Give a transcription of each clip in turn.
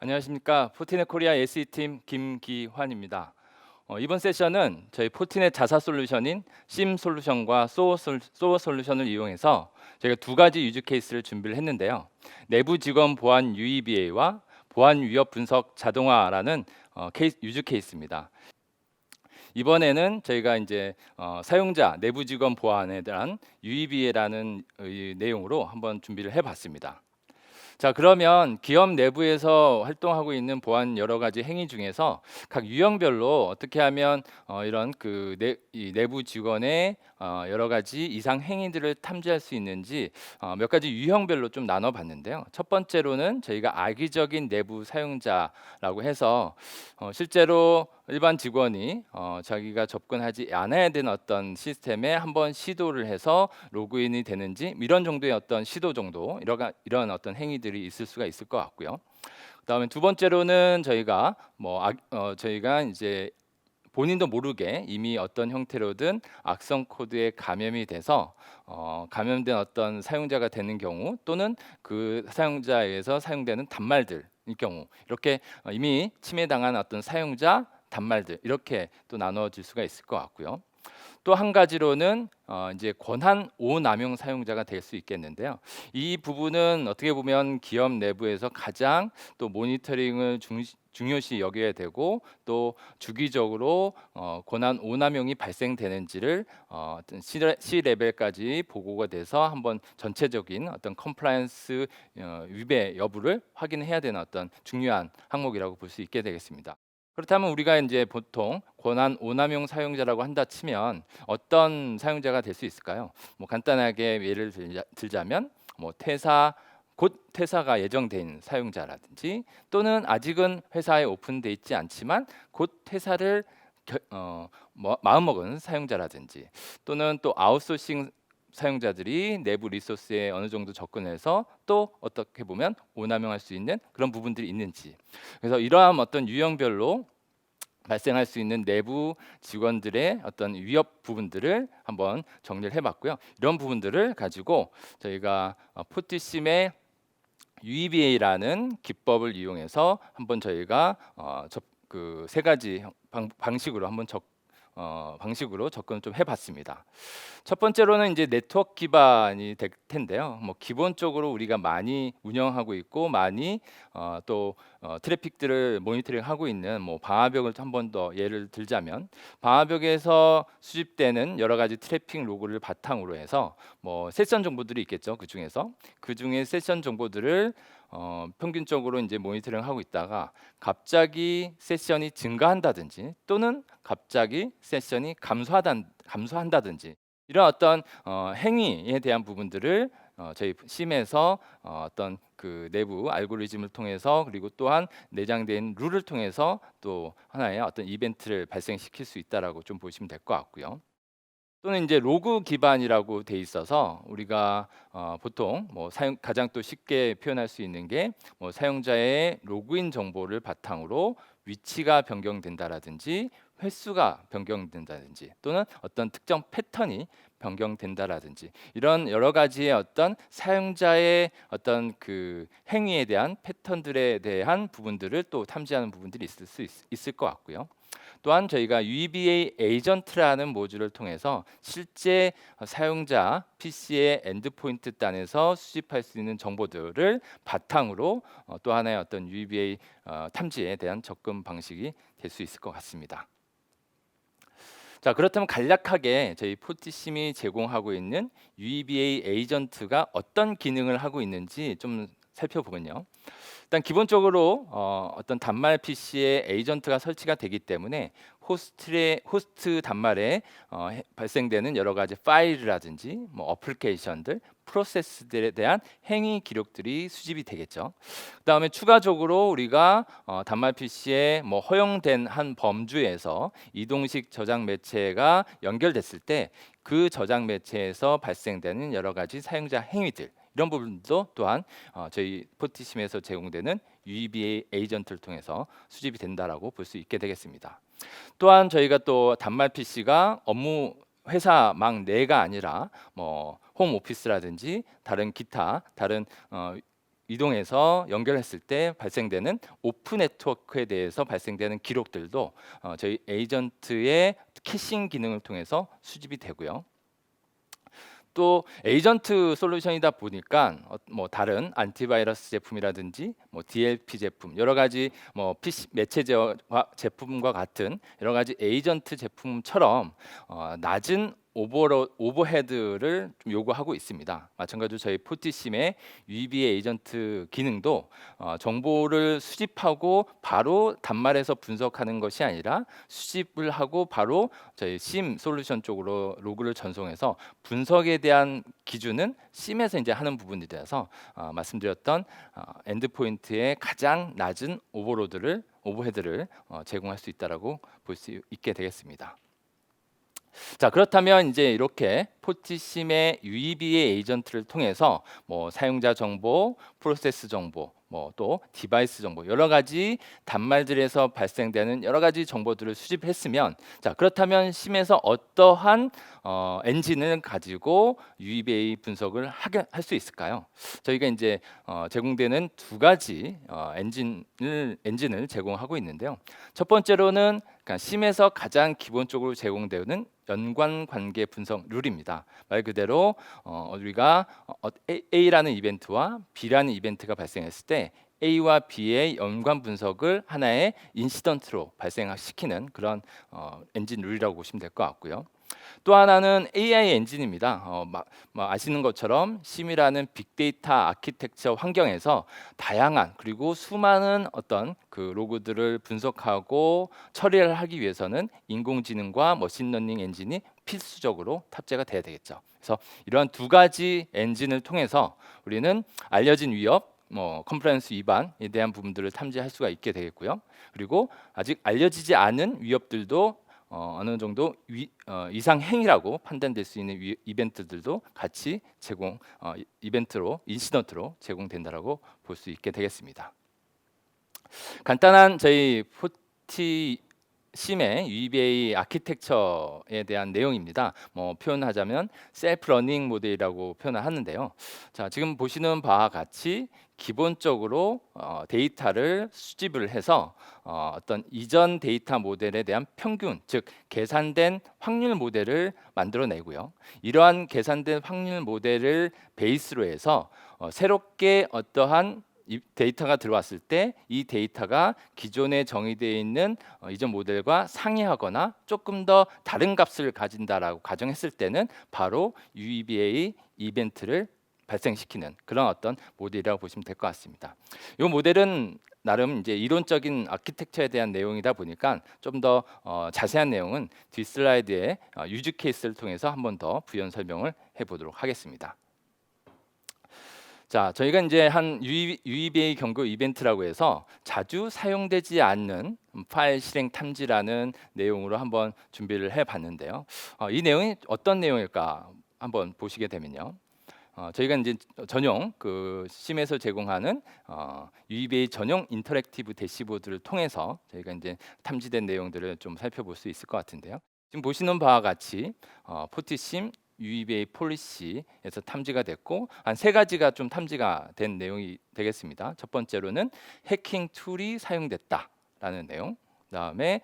안녕하십니까. 포티넷 코리아 SE팀 김기환입니다. 이번 세션은 저희 포티넷 자사 솔루션인 심 솔루션과 소어 솔루션을 이용해서 저희가 두 가지 유즈 케이스를 준비를 했는데요. 내부 직원 보안 UEBA와 보안 위협 분석 자동화라는 유즈 케이스입니다. 이번에는 저희가 이제 사용자 내부 직원 보안에 대한 UEBA라는 내용으로 한번 준비를 해봤습니다. 자, 그러면 기업 내부에서 활동하고 있는 보안 여러 가지 행위 중에서 각 유형별로 어떻게 하면 이런 이 내부 직원의 여러 가지 이상 행위들을 탐지할 수 있는지 몇 가지 유형별로 좀 나눠봤는데요. 첫 번째로는 저희가 악의적인 내부 사용자라고 해서 실제로 일반 직원이 자기가 접근하지 않아야 되는 어떤 시스템에 한번 시도를 해서 로그인이 되는지 이런 정도의 어떤 시도 정도 이런 어떤 행위들이 있을 수가 있을 것 같고요. 그다음에 두 번째로는 저희가 이제 본인도 모르게 이미 어떤 형태로든 악성 코드에 감염이 돼서 감염된 어떤 사용자가 되는 경우, 또는 그 사용자에 의해서 사용되는 단말들일 경우, 이렇게 이미 침해당한 어떤 사용자 단말들, 이렇게 또 나눠질 수가 있을 것 같고요. 또 한 가지로는 이제 권한 오남용 사용자가 될 수 있겠는데요. 이 부분은 어떻게 보면 기업 내부에서 가장 또 모니터링을 중요시 여겨야 되고, 또 주기적으로 권한 오남용이 발생되는지를 어떤 C 레벨까지 보고가 돼서 한번 전체적인 어떤 컴플라이언스 위배 여부를 확인해야 되는 어떤 중요한 항목이라고 볼 수 있게 되겠습니다. 그렇다면 우리가 이제 보통 권한 오남용 사용자라고 한다 치면 어떤 사용자가 될 수 있을까요? 뭐 간단하게 예를 들자면 곧 퇴사가 예정된 사용자라든지, 또는 아직은 회사에 오픈돼 있지 않지만 곧 퇴사를 마음먹은 사용자라든지, 또는 또 아웃소싱 사용자들이 내부 리소스에 어느 정도 접근해서 또 어떻게 보면 오남용할 수 있는 그런 부분들이 있는지, 그래서 이러한 어떤 유형별로 발생할 수 있는 내부 직원들의 어떤 위협 부분들을 한번 정리를 해봤고요. 이런 부분들을 가지고 저희가 포티심의 UEBA라는 기법을 이용해서 한번 저희가 그 세 가지 방식으로 한번 방식으로 접근을 좀 해봤습니다. 첫 번째로는 이제 네트워크 기반이 될 텐데요. 뭐 기본적으로 우리가 많이 운영하고 있고 많이 트래픽들을 모니터링하고 있는 뭐 방화벽을 한 번 더 예를 들자면, 방화벽에서 수집되는 여러 가지 트래픽 로그를 바탕으로 해서 뭐 세션 정보들이 있겠죠. 그 중에 세션 정보들을 평균적으로 이제 모니터링하고 있다가 갑자기 세션이 증가한다든지, 또는 갑자기 세션이 감소한다든지, 이런 어떤 행위에 대한 부분들을 저희 심에서 어떤 그 내부 알고리즘을 통해서, 그리고 또한 내장된 룰을 통해서 또 하나의 어떤 이벤트를 발생시킬 수 있다라고 좀 보시면 될 것 같고요. 또는 이제 로그 기반이라고 돼 있어서 우리가 보통 뭐 가장 또 쉽게 표현할 수 있는 게 뭐 사용자의 로그인 정보를 바탕으로 위치가 변경된다라든지, 횟수가 변경된다든지, 또는 어떤 특정 패턴이 변경된다라든지, 이런 여러 가지의 어떤 사용자의 어떤 그 행위에 대한 패턴들에 대한 부분들을 또 탐지하는 부분들이 있을 것 같고요. 또한 저희가 UEBA 에이전트라는 모듈을 통해서 실제 사용자 PC의 엔드포인트 단에서 수집할 수 있는 정보들을 바탕으로 또 하나의 어떤 UEBA 탐지에 대한 접근 방식이 될 수 있을 것 같습니다. 자, 그렇다면 간략하게 저희 포티심이 제공하고 있는 UEBA 에이전트가 어떤 기능을 하고 있는지 좀 살펴보면요. 일단 기본적으로 어떤 단말 PC에 에이전트가 설치가 되기 때문에 호스트 단말에 발생되는 여러 가지 파일이라든지 뭐 어플리케이션들, 프로세스들에 대한 행위 기록들이 수집이 되겠죠. 그다음에 추가적으로 우리가 단말 PC에 뭐 허용된 한 범주에서 이동식 저장 매체가 연결됐을 때 그 저장 매체에서 발생되는 여러 가지 사용자 행위들, 이런 부분도 또한 저희 포티심에서 제공되는 UEBA 에이전트를 통해서 수집이 된다라고 볼 수 있게 되겠습니다. 또한 저희가 또 단말 PC가 업무 회사망 내가 아니라 뭐 홈 오피스라든지 다른 기타 다른 이동해서 연결했을 때 발생되는 오프 네트워크에 대해서 발생되는 기록들도 저희 에이전트의 캐싱 기능을 통해서 수집이 되고요. 또 에이전트 솔루션이다 보니까 뭐 다른 안티바이러스 제품이라든지 뭐 DLP 제품 여러 가지 뭐 PC 매체 제품과 같은 여러 가지 에이전트 제품처럼 낮은 오버헤드를 좀 요구하고 있습니다. 마찬가지로 저희 포티심의 UEBA 에이전트 기능도 정보를 수집하고 바로 단말에서 분석하는 것이 아니라 수집을 하고 바로 저희 심 솔루션 쪽으로 로그를 전송해서 분석에 대한 기준은 심에서 이제 하는 부분이 돼서 말씀드렸던 엔드포인트의 가장 낮은 오버헤드를 제공할 수 있다라고 볼 수 있게 되겠습니다. 자, 그렇다면 이제 이렇게 포티심의 UEBA 에이전트를 통해서 뭐 사용자 정보, 프로세스 정보, 뭐 또 디바이스 정보 여러 가지 단말들에서 발생되는 여러 가지 정보들을 수집했으면, 자, 그렇다면 심에서 어떠한 엔진을 가지고 UEBA 분석을 할 수 있을까요? 저희가 이제 제공되는 두 가지 엔진을 제공하고 있는데요. 첫 번째로는 그러니까 심에서 가장 기본적으로 제공되는 연관 관계 분석 룰입니다. 말 그대로 우리가 A라는 이벤트와 B라는 이벤트가 발생했을 때 A와 B의 연관 분석을 하나의 인시던트로 발생시키는 그런 엔진 룰이라고 보시면 될 것 같고요. 또 하나는 AI 엔진입니다. 아시는 것처럼 심이라는 빅데이터 아키텍처 환경에서 다양한 그리고 수많은 어떤 그 로그들을 분석하고 처리를 하기 위해서는 인공지능과 머신러닝 엔진이 필수적으로 탑재가 돼야 되겠죠. 그래서 이러한 두 가지 엔진을 통해서 우리는 알려진 위협, 컴플라이언스 위반에 대한 부분들을 탐지할 수가 있게 되겠고요. 그리고 아직 알려지지 않은 위협들도 어느 정도 이상 행위라고 판단될 수 있는 이벤트들도 같이 이벤트로 인시던트로 제공된다라고 볼 수 있게 되겠습니다. 간단한 저희 포티심의 UEBA 아키텍처에 대한 내용입니다. 표현하자면 셀프 러닝 모델이라고 표현을 하는데요. 자, 지금 보시는 바와 같이 기본적으로 데이터를 수집을 해서 어떤 이전 데이터 모델에 대한 평균, 즉 계산된 확률 모델을 만들어내고요. 이러한 계산된 확률 모델을 베이스로 해서 새롭게 어떠한 데이터가 들어왔을 때 이 데이터가 기존에 정의되어 있는 이전 모델과 상이하거나 조금 더 다른 값을 가진다라고 가정했을 때는 바로 UEBA 이벤트를 발생시키는 그런 어떤 모델이라고 보시면 될 것 같습니다. 이 모델은 나름 이제 이론적인 아키텍처에 대한 내용이다 보니까 좀 더 자세한 내용은 뒷 슬라이드의 유즈 케이스를 통해서 한 번 더 부연 설명을 해보도록 하겠습니다. 자, 저희가 이제 한 UEBA 경고 이벤트라고 해서 자주 사용되지 않는 파일 실행 탐지라는 내용으로 한번 준비를 해봤는데요. 이 내용이 어떤 내용일까 한번 보시게 되면요. 저희가 이제 전용 그 심에서 제공하는 UEBA 전용 인터랙티브 대시보드를 통해서 저희가 이제 탐지된 내용들을 좀 살펴볼 수 있을 것 같은데요. 지금 보시는 바와 같이 포티심 UEBA 폴리시에서 탐지가 됐고 한 세 가지가 좀 탐지가 된 내용이 되겠습니다. 첫 번째로는 해킹 툴이 사용됐다라는 내용. 그다음에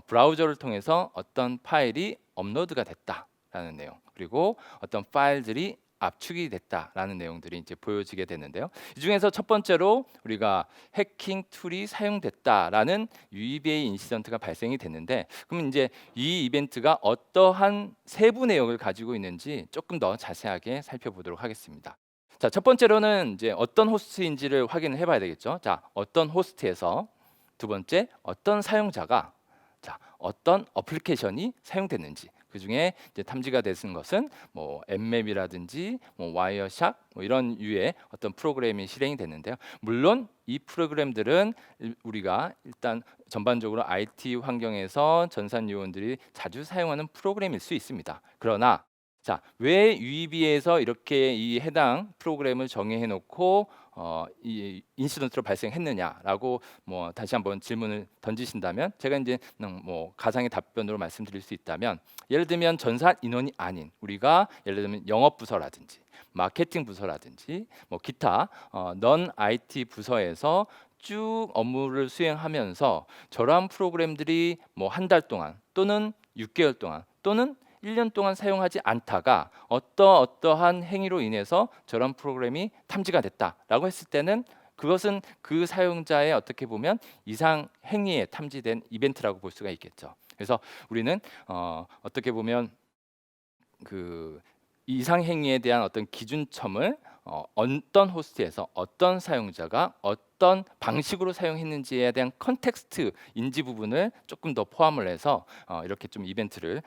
브라우저를 통해서 어떤 파일이 업로드가 됐다라는 내용. 그리고 어떤 파일들이 압축이 됐다라는 내용들이 이제 보여지게 되는데요. 이 중에서 첫 번째로 우리가 해킹 툴이 사용됐다라는 UEBA 인시던트가 발생이 됐는데, 그럼 이제 이 이벤트가 어떠한 세부 내용을 가지고 있는지 조금 더 자세하게 살펴보도록 하겠습니다. 자, 첫 번째로는 이제 어떤 호스트인지를 확인을 해봐야 되겠죠. 자, 어떤 호스트에서, 두 번째 어떤 사용자가, 자, 어떤 어플리케이션이 사용됐는지. 그 중에 이제 탐지가 되는 것은 뭐 엠맵이라든지 뭐 와이어샥 뭐 이런 유의 어떤 프로그램이 실행이 됐는데요. 물론 이 프로그램들은 우리가 일단 전반적으로 IT 환경에서 전산 요원들이 자주 사용하는 프로그램일 수 있습니다. 그러나 자, 왜 UEB에서 이렇게 이 해당 프로그램을 정의해 놓고 이 인시던트로 발생했느냐라고 뭐 다시 한번 질문을 던지신다면 제가 이제 뭐 가상의 답변으로 말씀드릴 수 있다면 예를 들면 전사 인원이 아닌 우리가 예를 들면 영업 부서라든지 마케팅 부서라든지 뭐 기타 넌 IT 부서에서 쭉 업무를 수행하면서 저러한 프로그램들이 뭐 한 달 동안 또는 6개월 동안 또는 1년 동안 사용하지 않다가 어떠한 행위로 인해서 저런 프로그램이 탐지가 됐다라고 했을 때는 그것은 그 사용자의 어떻게 보면 이상 행위에 탐지된 이벤트라고 볼 수가 있겠죠. 그래서 우리는 어떻게 보면 그 이상 행위에 대한 어떤 기준점을 어떤 호스트에서 어떤 사용자가 어떤 방식으로 사용했는지에 대한 컨텍스트 인지 부분을 조금 더 포함을 해서 이렇게 좀 이벤트를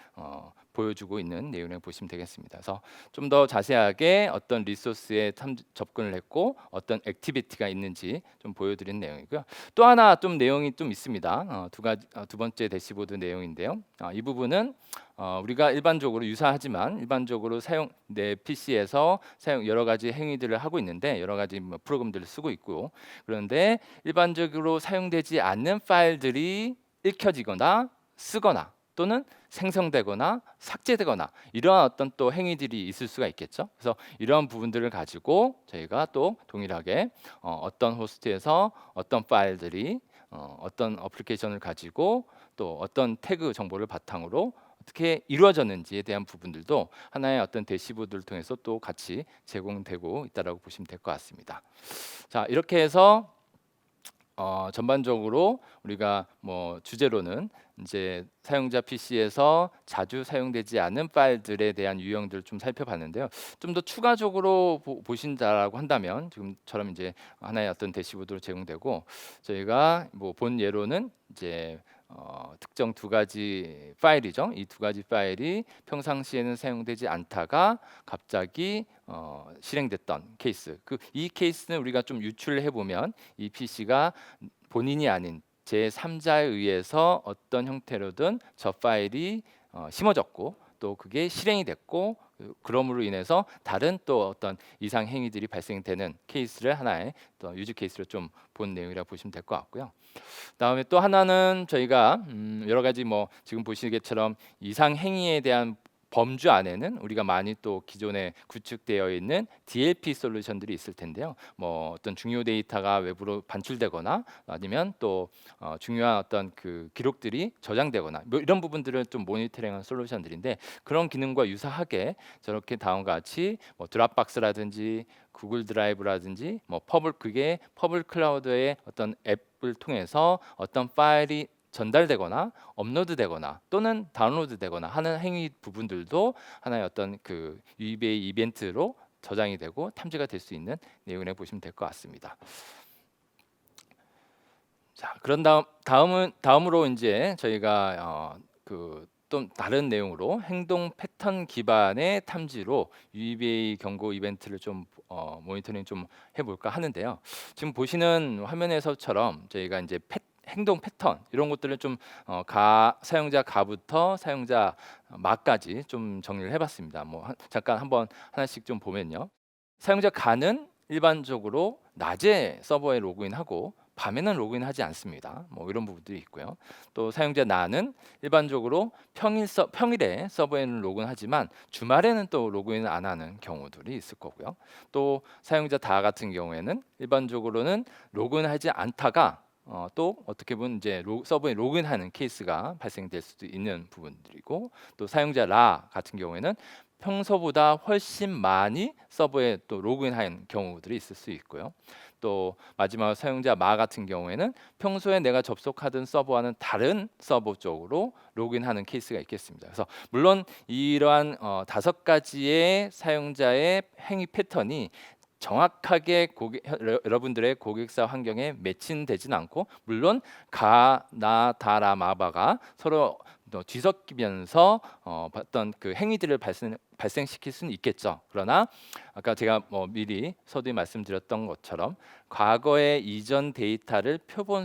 보여주고 있는 내용을 보시면 되겠습니다. 그래서 좀 더 자세하게 어떤 리소스에 접근을 했고 어떤 액티비티가 있는지 좀 보여드린 내용이고요. 또 하나 좀 내용이 좀 있습니다. 두 번째 대시보드 내용인데요. 이 부분은 우리가 일반적으로 유사하지만 일반적으로 내 PC에서 여러 가지 행위들을 하고 있는데 여러 가지 뭐 프로그램들을 쓰고 있고 그런데 일반적으로 사용되지 않는 파일들이 읽혀지거나 쓰거나 또는 생성되거나 삭제되거나 이러한 어떤 또 행위들이 있을 수가 있겠죠. 그래서 이러한 부분들을 가지고 저희가 또 동일하게 어떤 호스트에서 어떤 파일들이 어떤 어플리케이션을 가지고 또 어떤 태그 정보를 바탕으로 어떻게 이루어졌는지에 대한 부분들도 하나의 어떤 대시보드를 통해서 또 같이 제공되고 있다라고 보시면 될 것 같습니다. 자, 이렇게 해서 전반적으로 우리가 뭐 주제로는 이제 사용자 PC에서 자주 사용되지 않는 파일들에 대한 유형들을 좀 살펴봤는데요. 좀 더 추가적으로 보신다라고 한다면 지금처럼 이제 하나의 어떤 대시보드로 제공되고 저희가 뭐 본 예로는 이제 특정 두 가지 파일이죠. 이 두 가지 파일이 평상시에는 사용되지 않다가 갑자기 실행됐던 케이스. 이 케이스는 우리가 좀 유출을 해보면 이 PC가 본인이 아닌 제3자에 의해서 어떤 형태로든 저 파일이 심어졌고 또 그게 실행이 됐고 그럼으로 인해서 다른 또 어떤 이상 행위들이 발생되는 케이스를 하나의 또 유즈 케이스로 좀 본 내용이라고 보시면 될 것 같고요. 다음에 또 하나는 저희가 여러 가지 뭐 지금 보시기처럼 이상 행위에 대한 범주 안에는 우리가 많이 또 기존에 구축되어 있는 DLP 솔루션들이 있을 텐데요. 뭐 어떤 중요 데이터가 외부로 반출되거나 아니면 또 중요한 어떤 그 기록들이 저장되거나 뭐 이런 부분들을 좀 모니터링한 솔루션들인데 그런 기능과 유사하게 저렇게 다음과 같이 뭐 드랍박스라든지 구글 드라이브라든지 뭐 그게 퍼블 클라우드의 어떤 앱을 통해서 어떤 파일이 전달되거나 업로드되거나 또는 다운로드되거나 하는 행위 부분들도 하나의 어떤 그 UEBA 이벤트로 저장이 되고 탐지가 될 수 있는 내용이라고 보시면 될 것 같습니다. 자, 그런 다음으로 이제 저희가 또 다른 내용으로 행동 패턴 기반의 탐지로 UEBA 경고 이벤트를 좀 모니터링 좀 해볼까 하는데요. 지금 보시는 화면에서처럼 저희가 이제 행동 패턴 이런 것들을 좀 사용자 가부터 사용자 마까지 좀 정리를 해봤습니다. 뭐 잠깐 한번 하나씩 좀 보면요. 사용자 가는 일반적으로 낮에 서버에 로그인하고 밤에는 로그인하지 않습니다. 뭐 이런 부분들이 있고요. 또 사용자 나는 일반적으로 평일에 서버에는 로그인하지만 주말에는 또 로그인을 안 하는 경우들이 있을 거고요. 또 사용자 다 같은 경우에는 일반적으로는 로그인하지 않다가 또 어떻게 보면 이제 서버에 로그인하는 케이스가 발생될 수도 있는 부분들이고 또 사용자 라 같은 경우에는 평소보다 훨씬 많이 서버에 또 로그인한 경우들이 있을 수 있고요. 또 마지막 사용자 마 같은 경우에는 평소에 내가 접속하던 서버와는 다른 서버 쪽으로 로그인하는 케이스가 있겠습니다. 그래서 물론 이러한 5가지의 사용자의 행위 패턴이 정확하게 여러분들의 고객사 환경에 매칭되지는 않고 물론 가, 나, 다라, 마바가 서로 또 뒤섞이면서 어떤 그 행위들을 발생시킬 수는 있겠죠. 그러나 아까 제가 미리 서두에 말씀드렸던 것처럼 과거의 이전 데이터를 표본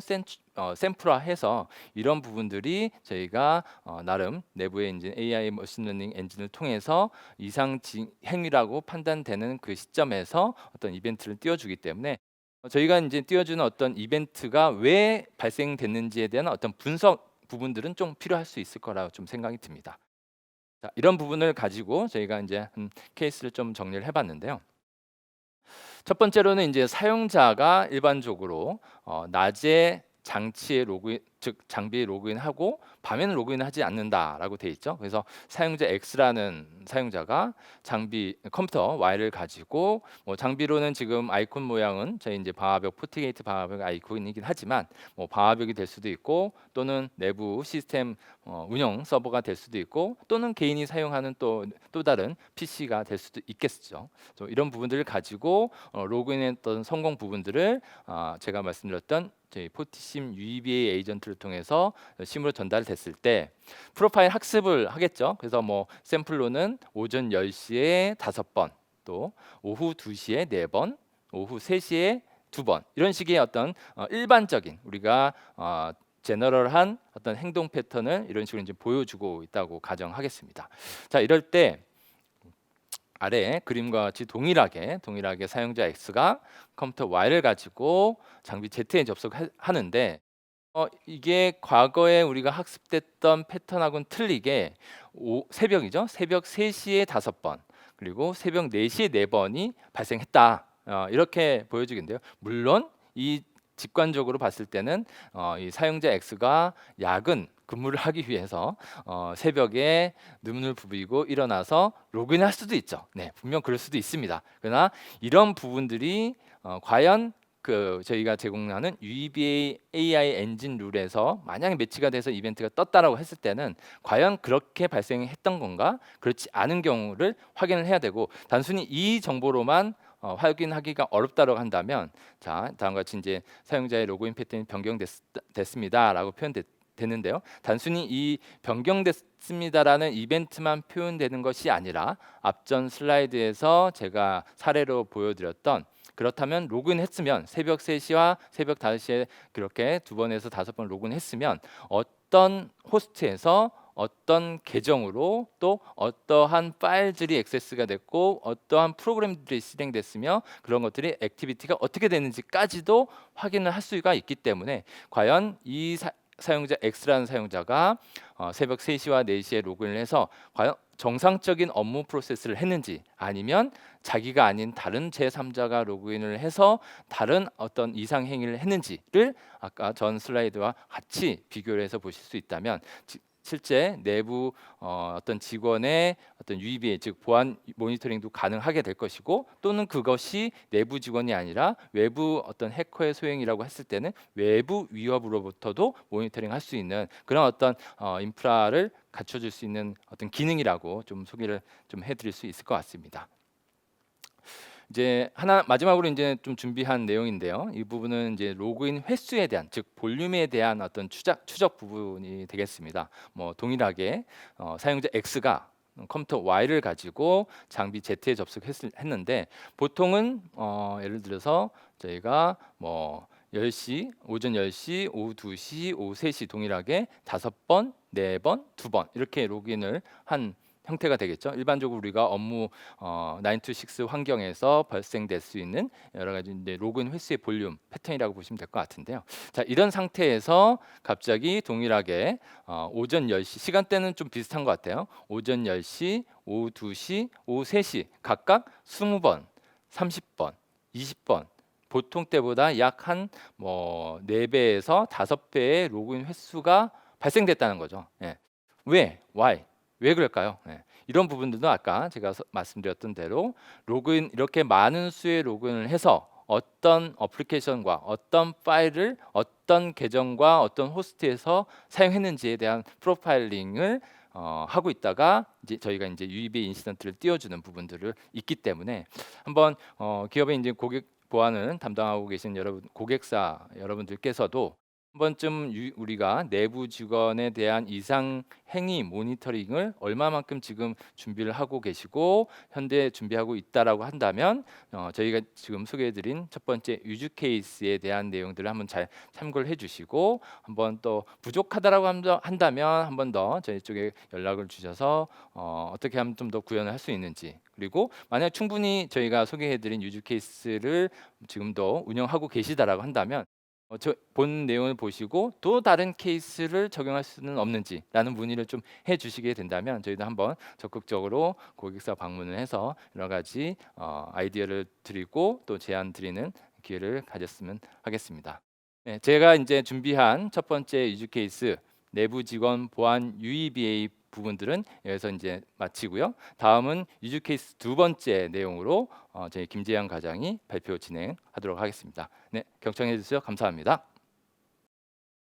샘플화해서 이런 부분들이 저희가 나름 내부의 이제 AI 머신러닝 엔진을 통해서 이상 행위라고 판단되는 그 시점에서 어떤 이벤트를 띄워주기 때문에 저희가 이제 띄워주는 어떤 이벤트가 왜 발생됐는지에 대한 어떤 분석 부분들은 좀 필요할 수 있을 거라고 좀 생각이 듭니다. 자, 이런 부분을 가지고 저희가 이제 케이스를 좀 정리를 해봤는데요. 첫 번째로는 이제 사용자가 일반적으로 낮에 장치에 로그인, 즉 장비에 로그인하고 밤에는 로그인하지 않는다라고 돼 있죠. 그래서 사용자 X라는 사용자가 장비 컴퓨터 Y를 가지고 장비로는 지금 아이콘 모양은 저희 이제 방화벽 포티게이트 방화벽 아이콘이긴 하지만 방화벽이 될 수도 있고 또는 내부 시스템 운영 서버가 될 수도 있고 또는 개인이 사용하는 또 다른 PC가 될 수도 있겠죠. 이런 부분들을 가지고 로그인했던 성공 부분들을 제가 말씀드렸던 저희 포티심 UEBA 에이전트를 통해서 심으로 전달됐을 때 프로파일 학습을 하겠죠. 그래서 샘플로는 오전 10시에 5번, 또 오후 2시에 4번, 오후 3시에 2번 이런 식의 어떤 일반적인 우리가 제너럴한 어떤 행동 패턴을 이런 식으로 이제 보여주고 있다고 가정하겠습니다. 자, 이럴 때 아래 그림과 같이 동일하게 사용자 X가 컴퓨터 Y를 가지고 장비 Z에 접속하는데 이게 과거에 우리가 학습됐던 패턴하고는 틀리게 새벽이죠. 새벽 3시에 5번 그리고 새벽 4시에 4번이 발생했다. 이렇게 보여지겠는데요. 물론 이 직관적으로 봤을 때는 이 사용자 X가 야근 근무를 하기 위해서 새벽에 눈을 부비고 일어나서 로그인할 수도 있죠. 네, 분명 그럴 수도 있습니다. 그러나 이런 부분들이 과연 저희가 제공하는 UEBA AI 엔진 룰에서 만약에 매치가 돼서 이벤트가 떴다라고 했을 때는 과연 그렇게 발생했던 건가? 그렇지 않은 경우를 확인을 해야 되고 단순히 이 정보로만 확인하기가 어렵다고 한다면 자, 다음과 같이 이제 사용자의 로그인 패턴이 변경됐습니다라고 표현되는데요. 단순히 이 변경됐습니다라는 이벤트만 표현되는 것이 아니라 앞전 슬라이드에서 제가 사례로 보여드렸던 그렇다면 로그인했으면 새벽 3시와 새벽 5시에 그렇게 2번에서 5번 로그인했으면 어떤 호스트에서 어떤 계정으로 또 어떠한 파일들이 액세스가 됐고 어떠한 프로그램들이 실행됐으며 그런 것들이 액티비티가 어떻게 되는지까지도 확인을 할 수가 있기 때문에 과연 이 사용자 X라는 사용자가 새벽 3시와 4시에 로그인을 해서 과연 정상적인 업무 프로세스를 했는지 아니면 자기가 아닌 다른 제3자가 로그인을 해서 다른 어떤 이상 행위를 했는지를 아까 전 슬라이드와 같이 비교를 해서 보실 수 있다면 실제 내부 어떤 직원의 어떤 UEBA 즉 보안 모니터링도 가능하게 될 것이고 또는 그것이 내부 직원이 아니라 외부 어떤 해커의 소행이라고 했을 때는 외부 위협으로부터도 모니터링할 수 있는 그런 어떤 인프라를 갖춰줄 수 있는 어떤 기능이라고 좀 소개를 좀 해드릴 수 있을 것 같습니다. 이제 하나 마지막으로 이제 좀 준비한 내용인데요. 이 부분은 이제 로그인 횟수에 대한 즉 볼륨에 대한 어떤 추적 부분이 되겠습니다. 동일하게 사용자 X가 컴퓨터 Y를 가지고 장비 Z에 접속했는데 보통은 예를 들어서 저희가 10시, 오전 10시, 오후 2시, 오후 3시 동일하게 5번, 4번, 2번 이렇게 로그인을 한 형태가 되겠죠. 일반적으로 우리가 업무 9 to 6 환경에서 발생될 수 있는 여러 가지 이제 로그인 횟수의 볼륨 패턴이라고 보시면 될 것 같은데요. 자, 이런 상태에서 갑자기 동일하게 오전 10시 시간대는 좀 비슷한 것 같아요. 오전 10시, 오후 2시, 오후 3시 각각 20번, 30번, 20번 보통 때보다 약 한 4배에서 5배의 로그인 횟수가 발생됐다는 거죠. 예. 왜? Why? 왜 그럴까요? 네. 이런 부분들도 아까 제가 말씀드렸던 대로 로그인 이렇게 많은 수의 로그인을 해서 어떤 어플리케이션과 어떤 파일을 어떤 계정과 어떤 호스트에서 사용했는지에 대한 프로파일링을 하고 있다가 이제 저희가 이제 UEBA 인시던트를 띄워주는 부분들을 있기 때문에 한번 기업의 이제 고객 보안을 담당하고 계신 고객사 여러분들께서도 한 번쯤 우리가 내부 직원에 대한 이상 행위 모니터링을 얼마만큼 지금 준비를 하고 계시고 현재 준비하고 있다라고 한다면 저희가 지금 소개해드린 첫 번째 유즈 케이스에 대한 내용들을 한번 잘 참고를 해주시고 한번 또 부족하다라고 한다면 한 번 더 저희 쪽에 연락을 주셔서 어떻게 하면 좀 더 구현을 할 수 있는지, 그리고 만약 충분히 저희가 소개해드린 유즈 케이스를 지금도 운영하고 계시다라고 한다면 본 내용을 보시고 또 다른 케이스를 적용할 수는 없는지라는 문의를 좀 해주시게 된다면 저희도 한번 적극적으로 고객사 방문을 해서 여러 가지 아이디어를 드리고 또 제안 드리는 기회를 가졌으면 하겠습니다. 네, 제가 이제 준비한 첫 번째 유즈 케이스 내부 직원 보안 UEBA 부분들은 여기서 이제 마치고요. 다음은 유즈 케이스 두 번째 내용으로 저희 김재현 과장이 발표 진행하도록 하겠습니다. 네, 경청해 주셔서 감사합니다.